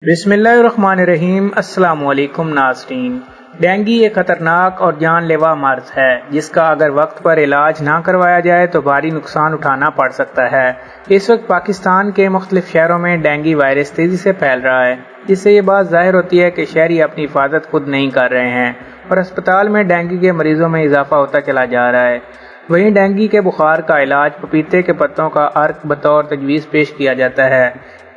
بسم اللہ الرحمن الرحیم۔ السلام علیکم ناظرین۔ ڈینگی ایک خطرناک اور جان لیوا مرض ہے جس کا اگر وقت پر علاج نہ کروایا جائے تو بھاری نقصان اٹھانا پڑ سکتا ہے۔ اس وقت پاکستان کے مختلف شہروں میں ڈینگی وائرس تیزی سے پھیل رہا ہے، جس سے یہ بات ظاہر ہوتی ہے کہ شہری اپنی حفاظت خود نہیں کر رہے ہیں اور اسپتال میں ڈینگی کے مریضوں میں اضافہ ہوتا چلا جا رہا ہے۔ وہیں ڈینگی کے بخار کا علاج پپیتے کے پتوں کا عرق بطور تجویز پیش کیا جاتا ہے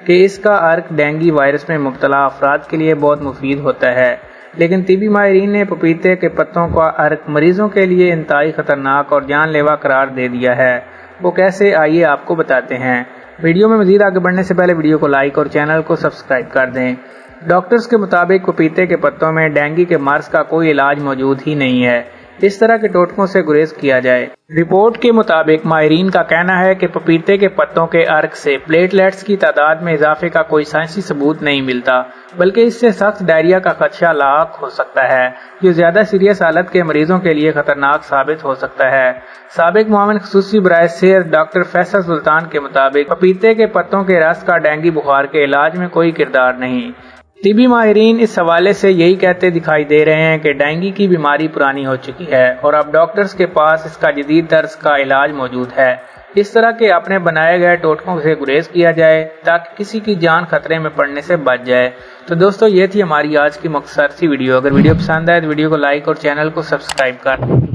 کہ اس کا عرق ڈینگی وائرس میں مبتلا افراد کے لیے بہت مفید ہوتا ہے، لیکن طبی ماہرین نے پپیتے کے پتوں کا عرق مریضوں کے لیے انتہائی خطرناک اور جان لیوا قرار دے دیا ہے۔ وہ کیسے، آئیے آپ کو بتاتے ہیں۔ ویڈیو میں مزید آگے بڑھنے سے پہلے ویڈیو کو لائک اور چینل کو سبسکرائب کر دیں۔ ڈاکٹرز کے مطابق پپیتے کے پتوں میں ڈینگی کے مرض کا کوئی علاج موجود ہی نہیں ہے، اس طرح کے ٹوٹکوں سے گریز کیا جائے۔ رپورٹ کے مطابق ماہرین کا کہنا ہے کہ پپیتے کے پتوں کے عرق سے پلیٹلیٹس کی تعداد میں اضافے کا کوئی سائنسی ثبوت نہیں ملتا، بلکہ اس سے سخت ڈائریا کا خدشہ لاحق ہو سکتا ہے، جو زیادہ سیریس حالت کے مریضوں کے لیے خطرناک ثابت ہو سکتا ہے۔ سابق معاون خصوصی برائے صحت ڈاکٹر فیصل سلطان کے مطابق پپیتے کے پتوں کے رس کا ڈینگی بخار کے علاج میں کوئی کردار نہیں۔ طبی ماہرین اس حوالے سے یہی کہتے دکھائی دے رہے ہیں کہ ڈینگی کی بیماری پرانی ہو چکی ہے اور اب ڈاکٹرز کے پاس اس کا جدید طرز کا علاج موجود ہے۔ اس طرح کے اپنے بنائے گئے ٹوٹکوں سے گریز کیا جائے تاکہ کسی کی جان خطرے میں پڑنے سے بچ جائے۔ تو دوستو، یہ تھی ہماری آج کی مختصر سی ویڈیو۔ اگر ویڈیو پسند آئے تو ویڈیو کو لائک اور چینل کو سبسکرائب کر دیں۔